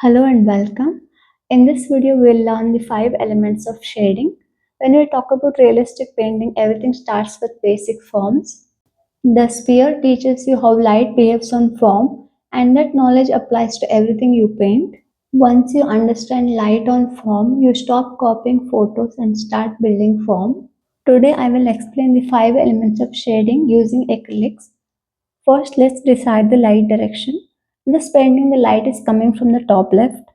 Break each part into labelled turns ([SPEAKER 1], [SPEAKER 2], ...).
[SPEAKER 1] Hello and welcome. In this video, we'll learn the 5 elements of shading. When we talk about realistic painting, everything starts with basic forms. The sphere teaches you how light behaves on form, and that knowledge applies to everything you paint. Once you understand light on form, you stop copying photos and start building form. Today, I will explain the 5 elements of shading using acrylics. First, let's decide the light direction. In this painting, the light is coming from the top left.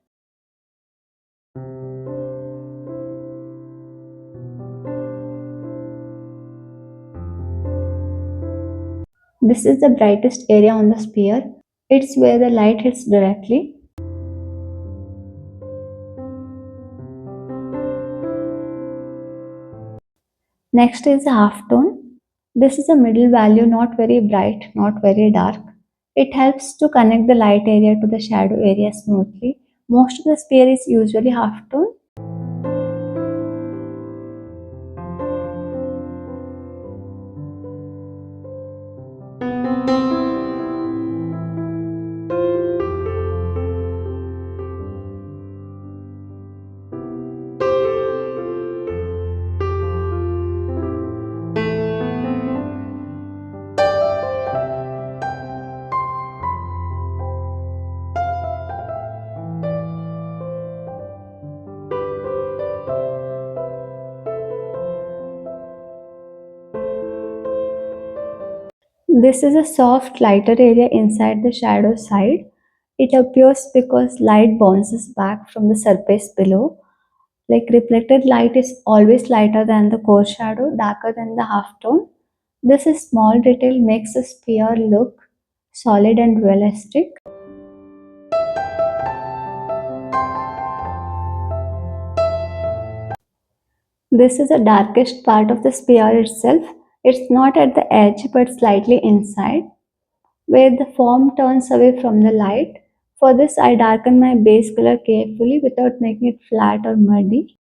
[SPEAKER 1] This is the brightest area on the sphere. It's where the light hits directly. Next is the halftone. This is a middle value, not very bright, not very dark. It helps to connect the light area to the shadow area smoothly. Most of the sphere is usually halftone. This is a soft, lighter area inside the shadow side. It appears because light bounces back from the surface below. Like reflected light is always lighter than the core shadow, darker than the halftone. This is small detail makes the sphere look solid and realistic. This is the darkest part of the sphere itself. It's not at the edge but slightly inside, where the form turns away from the light. For this, I darken my base color carefully without making it flat or muddy.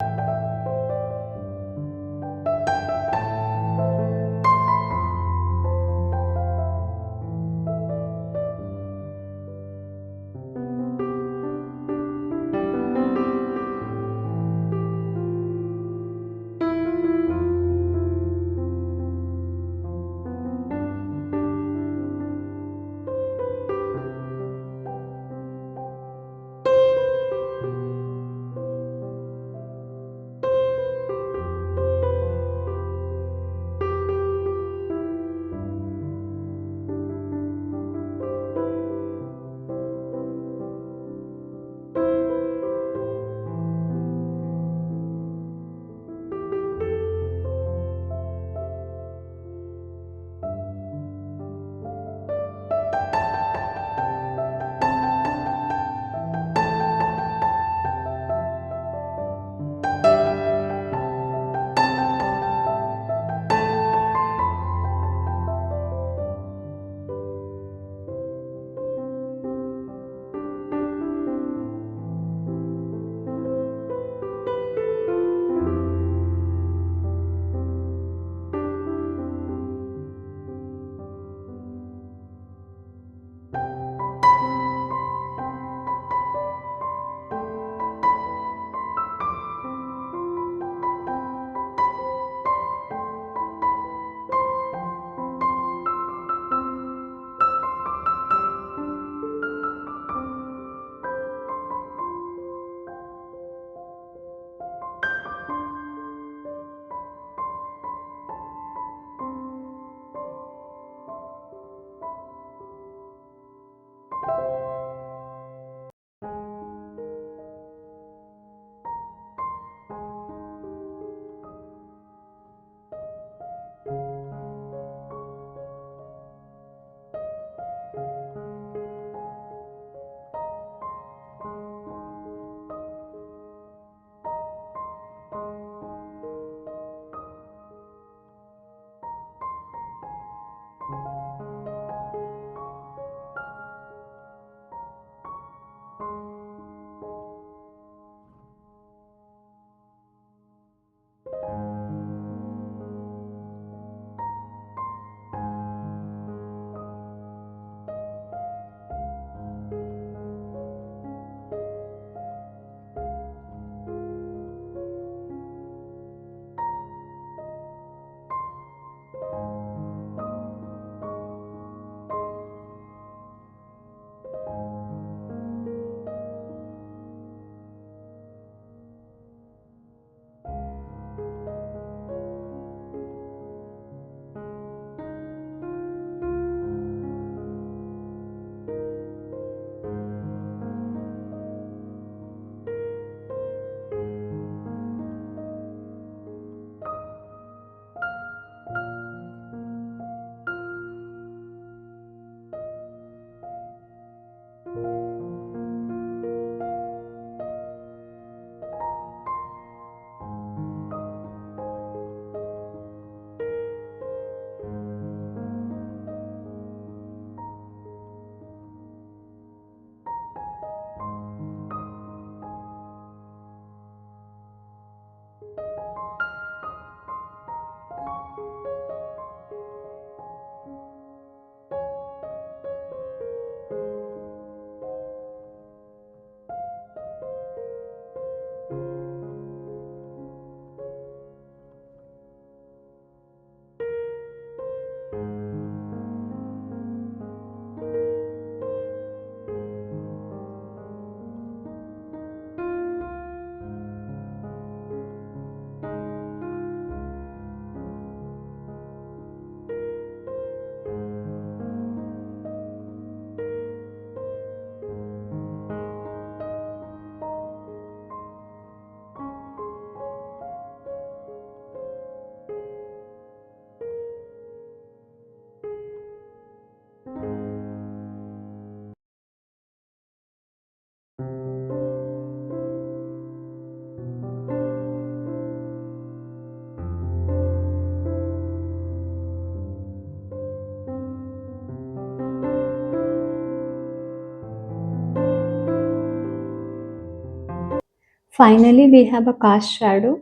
[SPEAKER 1] Finally, we have a cast shadow.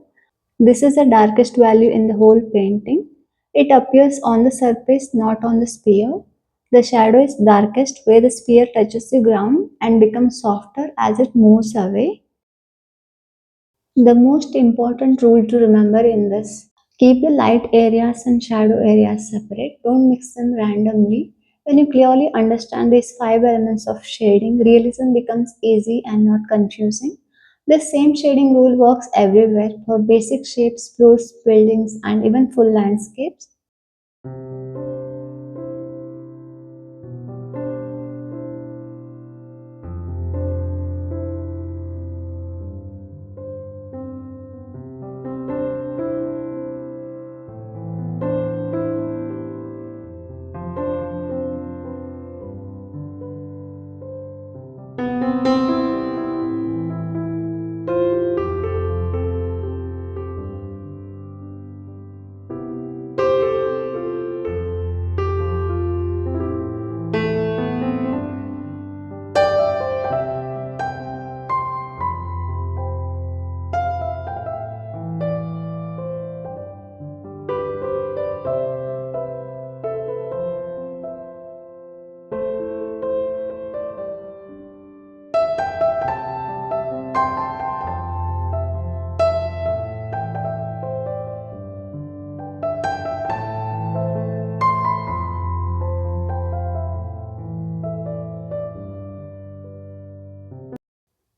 [SPEAKER 1] This is the darkest value in the whole painting. It appears on the surface, not on the sphere. The shadow is darkest where the sphere touches the ground and becomes softer as it moves away. The most important rule to remember in this: keep the light areas and shadow areas separate, don't mix them randomly. When you clearly understand these five elements of shading, realism becomes easy and not confusing. This same shading rule works everywhere for basic shapes, fruits, buildings, and even full landscapes.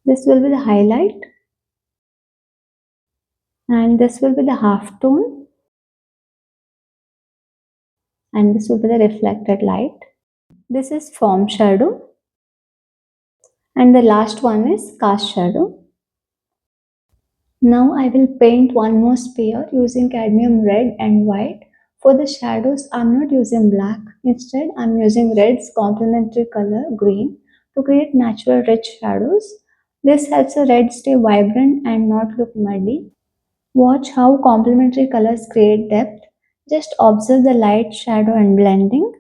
[SPEAKER 1] This will be the highlight, and this will be the half tone, and this will be the reflected light. This is form shadow, and the last one is cast shadow. Now I will paint one more sphere using cadmium red and white. For the shadows, I'm not using black. Instead, I'm using red's complementary color, green, to create natural rich shadows. This helps the red stay vibrant and not look muddy. Watch how complementary colors create depth. Just observe the light, shadow, and blending.